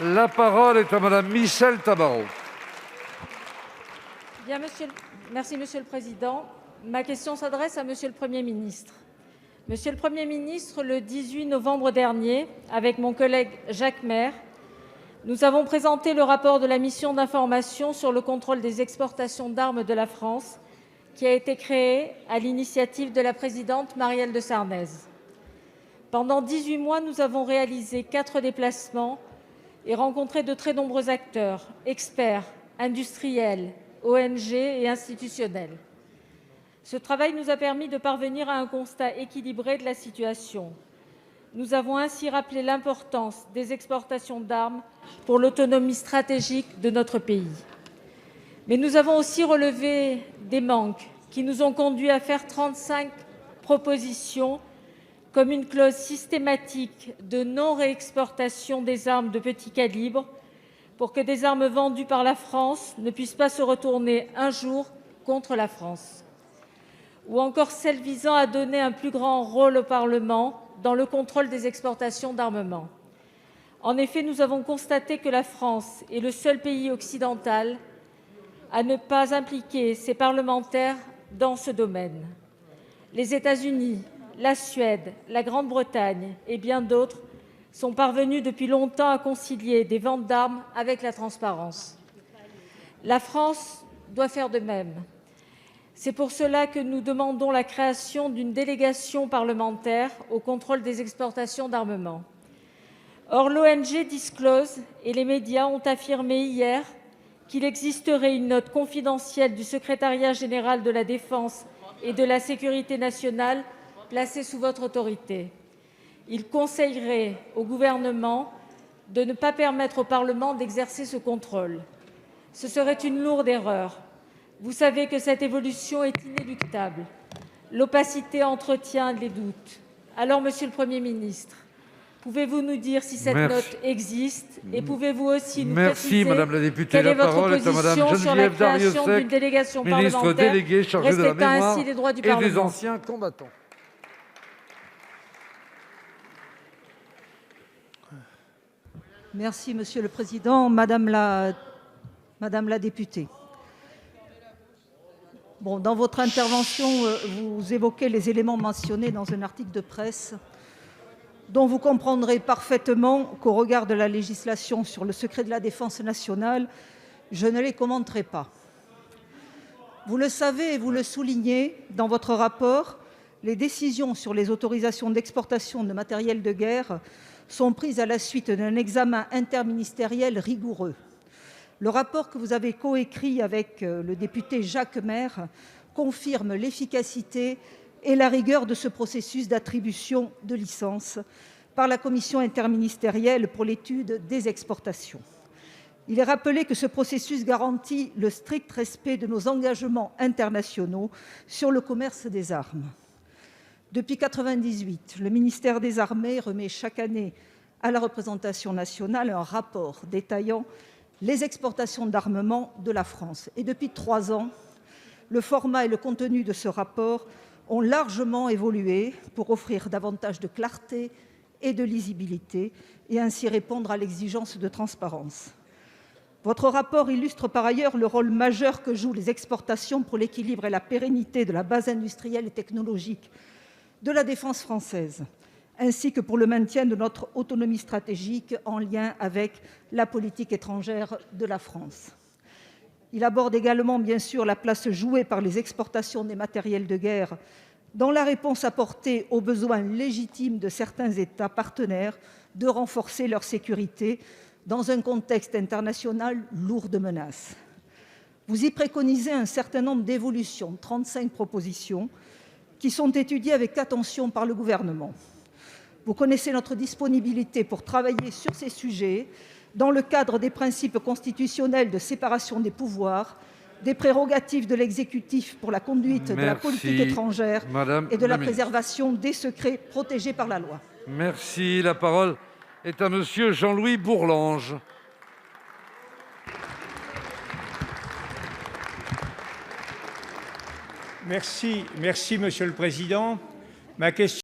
La parole est à Madame Michèle Tabarot. Merci, Monsieur le Président. Ma question s'adresse à Monsieur le Premier ministre. Monsieur le Premier ministre, le 18 novembre dernier, avec mon collègue Jacques Maire, nous avons présenté le rapport de la mission d'information sur le contrôle des exportations d'armes de la France, qui a été créée à l'initiative de la présidente Marielle de Sarnez. Pendant 18 mois, nous avons réalisé 4 déplacements et rencontré de très nombreux acteurs, experts, industriels, ONG et institutionnels. Ce travail nous a permis de parvenir à un constat équilibré de la situation. Nous avons ainsi rappelé l'importance des exportations d'armes pour l'autonomie stratégique de notre pays. Mais nous avons aussi relevé des manques qui nous ont conduits à faire 35 propositions, comme une clause systématique de non-réexportation des armes de petit calibre, pour que des armes vendues par la France ne puissent pas se retourner un jour contre la France, ou encore celle visant à donner un plus grand rôle au Parlement dans le contrôle des exportations d'armement. En effet, nous avons constaté que la France est le seul pays occidental à ne pas impliquer ses parlementaires dans ce domaine. Les États-Unis, la Suède, la Grande-Bretagne et bien d'autres sont parvenus depuis longtemps à concilier des ventes d'armes avec la transparence. La France doit faire de même. C'est pour cela que nous demandons la création d'une délégation parlementaire au contrôle des exportations d'armement. Or, l'ONG Disclose et les médias ont affirmé hier qu'il existerait une note confidentielle du Secrétariat général de la Défense et de la Sécurité nationale placée sous votre autorité. Il conseillerait au gouvernement de ne pas permettre au Parlement d'exercer ce contrôle. Ce serait une lourde erreur. Vous savez que cette évolution est inéluctable. L'opacité entretient les doutes. Alors, Monsieur le Premier ministre, pouvez-vous nous dire si cette note existe et pouvez-vous aussi nous préciser Madame la députée. quelle est La votre parole est à Madame position sur la Geneviève création Darrieussecq, d'une délégation ministre parlementaire déléguée chargée de la respectant mémoire ainsi les droits du et des Parlement? anciens combattants. Merci, Monsieur le Président. Madame la députée. Dans votre intervention, vous évoquez les éléments mentionnés dans un article de presse dont vous comprendrez parfaitement qu'au regard de la législation sur le secret de la défense nationale, je ne les commenterai pas. Vous le savez et vous le soulignez dans votre rapport, les décisions sur les autorisations d'exportation de matériel de guerre sont prises à la suite d'un examen interministériel rigoureux. Le rapport que vous avez coécrit avec le député Jacques Maire confirme l'efficacité et la rigueur de ce processus d'attribution de licences par la commission interministérielle pour l'étude des exportations. Il est rappelé que ce processus garantit le strict respect de nos engagements internationaux sur le commerce des armes. Depuis 1998, le ministère des Armées remet chaque année à la représentation nationale un rapport détaillant les exportations d'armement de la France. Et depuis 3 ans, le format et le contenu de ce rapport ont largement évolué pour offrir davantage de clarté et de lisibilité et ainsi répondre à l'exigence de transparence. Votre rapport illustre par ailleurs le rôle majeur que jouent les exportations pour l'équilibre et la pérennité de la base industrielle et technologique de la défense française, ainsi que pour le maintien de notre autonomie stratégique en lien avec la politique étrangère de la France. Il aborde également, bien sûr, la place jouée par les exportations des matériels de guerre dans la réponse apportée aux besoins légitimes de certains États partenaires de renforcer leur sécurité dans un contexte international lourd de menaces. Vous y préconisez un certain nombre d'évolutions, 35 propositions, qui sont étudiées avec attention par le gouvernement. Vous connaissez notre disponibilité pour travailler sur ces sujets dans le cadre des principes constitutionnels de séparation des pouvoirs, des prérogatives de l'exécutif pour la conduite de la politique étrangère et de la préservation des secrets protégés par la loi. Merci. La parole est à Monsieur Jean-Louis Bourlanges. Merci, Monsieur le Président. Ma question